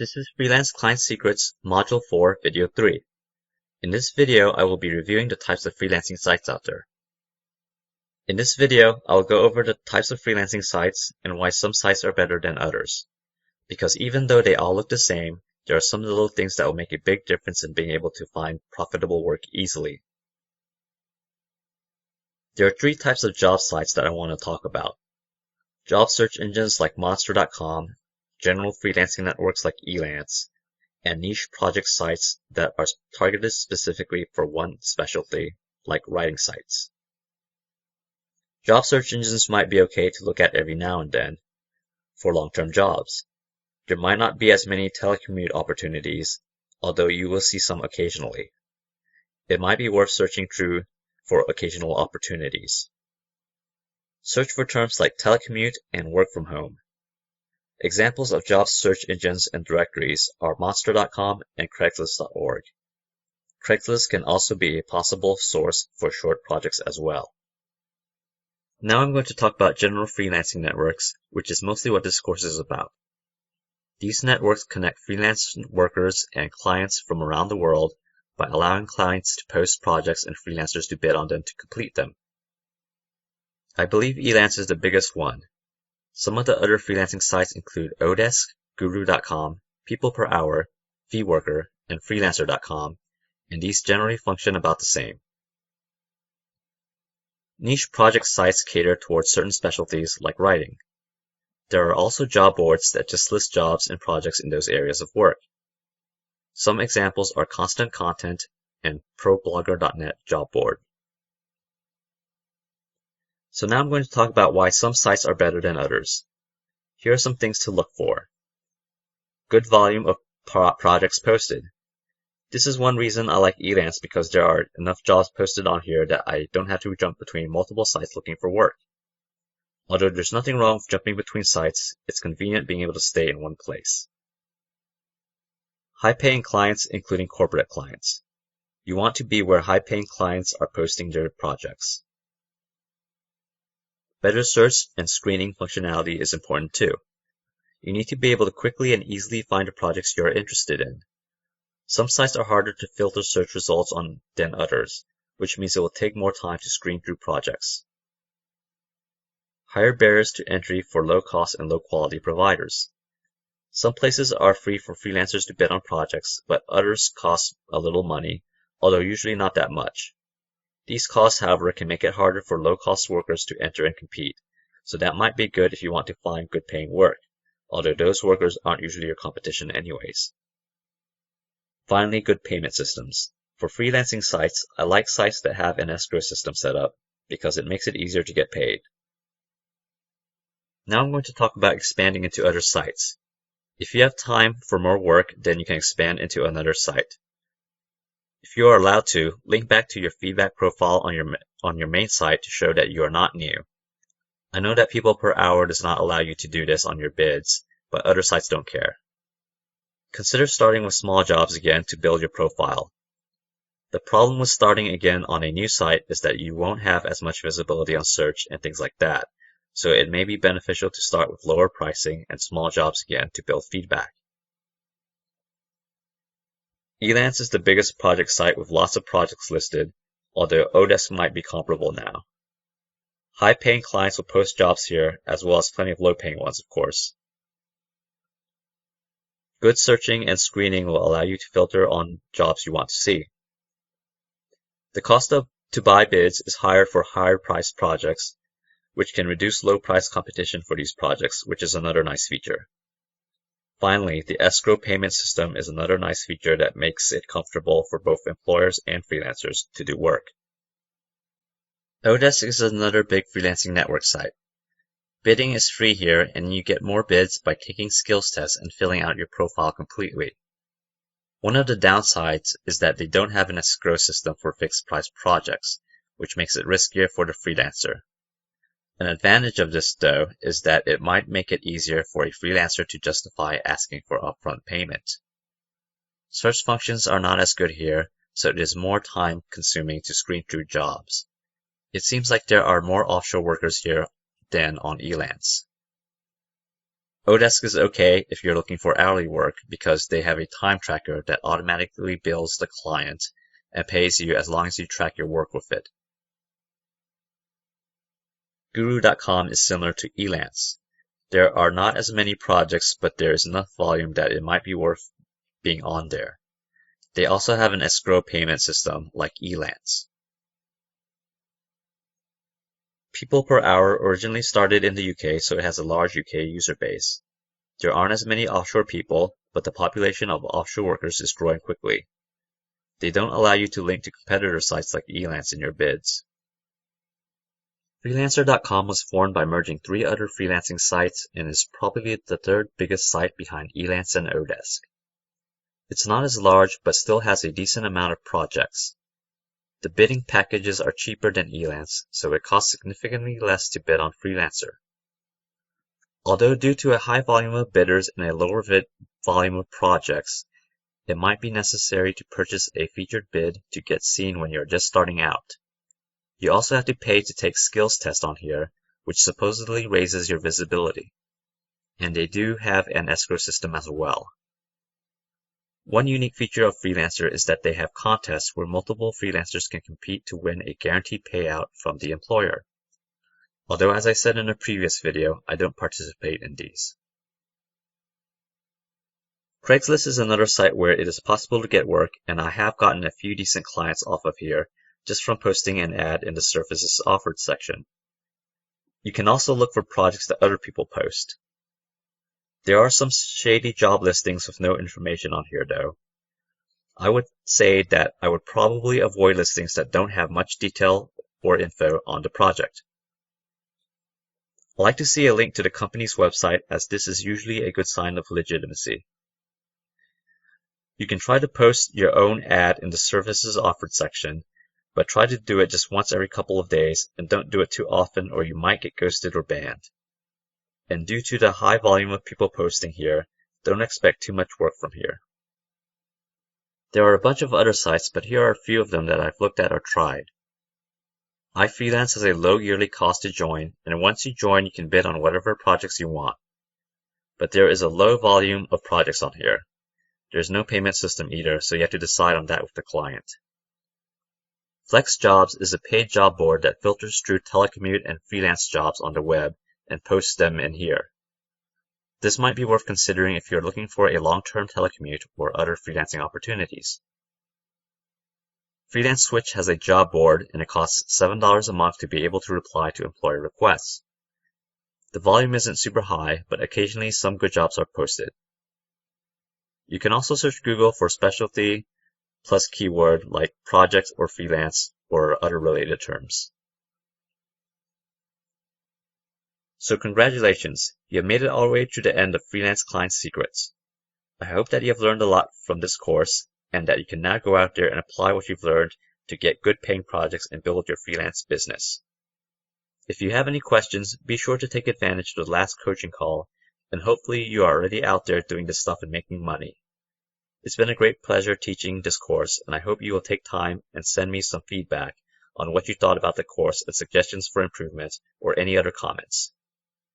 This is Freelance Client Secrets Module 4, Video 3. In this video, I will be reviewing the types of freelancing sites out there. In this video, I will go over the types of freelancing sites and why some sites are better than others. Because even though they all look the same, there are some little things that will make a big difference in being able to find profitable work easily. There are three types of job sites that I want to talk about. Job search engines like Monster.com, general freelancing networks like Freelance, and niche project sites that are targeted specifically for one specialty, like writing sites. Job search engines might be okay to look at every now and then for long-term jobs. There might not be as many telecommute opportunities, although you will see some occasionally. It might be worth searching through for occasional opportunities. Search for terms like telecommute and work from home. Examples of job search engines and directories are Monster.com and Craigslist.org. Craigslist can also be a possible source for short projects as well. Now I'm going to talk about general freelancing networks, which is mostly what this course is about. These networks connect freelance workers and clients from around the world by allowing clients to post projects and freelancers to bid on them to complete them. I believe Freelance is the biggest one. Some of the other freelancing sites include Odesk, Guru.com, People Per Hour, VWorker, and Freelancer.com, and these generally function about the same. Niche project sites cater towards certain specialties like writing. There are also job boards that just list jobs and projects in those areas of work. Some examples are Constant Content and ProBlogger.net job board. So now I'm going to talk about why some sites are better than others. Here are some things to look for. Good volume of projects posted. This is one reason I like Freelance because there are enough jobs posted on here that I don't have to jump between multiple sites looking for work. Although there's nothing wrong with jumping between sites, it's convenient being able to stay in one place. High-paying clients, including corporate clients. You want to be where high-paying clients are posting their projects. Better search and screening functionality is important too. You need to be able to quickly and easily find the projects you are interested in. Some sites are harder to filter search results on than others, which means it will take more time to screen through projects. Higher barriers to entry for low-cost and low-quality providers. Some places are free for freelancers to bid on projects, but others cost a little money, although usually not that much. These costs, however, can make it harder for low-cost workers to enter and compete, so that might be good if you want to find good-paying work, although those workers aren't usually your competition anyways. Finally, good payment systems. For freelancing sites, I like sites that have an escrow system set up, because it makes it easier to get paid. Now I'm going to talk about expanding into other sites. If you have time for more work, then you can expand into another site. If you are allowed to, link back to your feedback profile on your main site to show that you are not new. I know that People Per Hour does not allow you to do this on your bids, but other sites don't care. Consider starting with small jobs again to build your profile. The problem with starting again on a new site is that you won't have as much visibility on search and things like that, so it may be beneficial to start with lower pricing and small jobs again to build feedback. Freelance is the biggest project site with lots of projects listed, although Odesk might be comparable now. High-paying clients will post jobs here, as well as plenty of low-paying ones, of course. Good searching and screening will allow you to filter on jobs you want to see. The cost to buy bids is higher for higher-priced projects, which can reduce low-price competition for these projects, which is another nice feature. Finally, the escrow payment system is another nice feature that makes it comfortable for both employers and freelancers to do work. Odesk is another big freelancing network site. Bidding is free here, and you get more bids by taking skills tests and filling out your profile completely. One of the downsides is that they don't have an escrow system for fixed-price projects, which makes it riskier for the freelancer. An advantage of this, though, is that it might make it easier for a freelancer to justify asking for upfront payment. Search functions are not as good here, so it is more time-consuming to screen through jobs. It seems like there are more offshore workers here than on Freelance. Odesk is okay if you're looking for hourly work because they have a time tracker that automatically bills the client and pays you as long as you track your work with it. Guru.com is similar to Elance. There are not as many projects, but there is enough volume that it might be worth being on there. They also have an escrow payment system like Elance. People Per Hour originally started in the UK, so it has a large UK user base. There aren't as many offshore people, but the population of offshore workers is growing quickly. They don't allow you to link to competitor sites like Elance in your bids. Freelancer.com was formed by merging 3 other freelancing sites and is probably the third biggest site behind Elance and Odesk. It's not as large, but still has a decent amount of projects. The bidding packages are cheaper than Elance, so it costs significantly less to bid on Freelancer. Although due to a high volume of bidders and a lower volume of projects, it might be necessary to purchase a featured bid to get seen when you're just starting out. You also have to pay to take skills tests on here, which supposedly raises your visibility. And they do have an escrow system as well. One unique feature of Freelancer is that they have contests where multiple freelancers can compete to win a guaranteed payout from the employer. Although, as I said in a previous video, I don't participate in these. Craigslist is another site where it is possible to get work, and I have gotten a few decent clients off of here just from posting an ad in the Services Offered section. You can also look for projects that other people post. There are some shady job listings with no information on here though. I would say that I would probably avoid listings that don't have much detail or info on the project. I like to see a link to the company's website, as this is usually a good sign of legitimacy. You can try to post your own ad in the Services Offered section, but try to do it just once every couple of days and don't do it too often or you might get ghosted or banned. And due to the high volume of people posting here, don't expect too much work from here. There are a bunch of other sites, but here are a few of them that I've looked at or tried. iFreelance has a low yearly cost to join, and once you join you can bid on whatever projects you want. But there is a low volume of projects on here. There's no payment system either, so you have to decide on that with the client. FlexJobs is a paid job board that filters through telecommute and freelance jobs on the web and posts them in here. This might be worth considering if you're looking for a long-term telecommute or other freelancing opportunities. Freelance Switch has a job board and it costs $7 a month to be able to reply to employer requests. The volume isn't super high, but occasionally some good jobs are posted. You can also search Google for specialty plus keyword like project or freelance or other related terms. So congratulations, you have made it all the way to the end of Freelance Client Secrets. I hope that you have learned a lot from this course and that you can now go out there and apply what you've learned to get good paying projects and build your freelance business. If you have any questions, be sure to take advantage of the last coaching call, and hopefully you are already out there doing this stuff and making money. It's been a great pleasure teaching this course, and I hope you will take time and send me some feedback on what you thought about the course and suggestions for improvement or any other comments.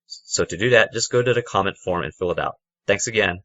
So to do that, just go to the comment form and fill it out. Thanks again.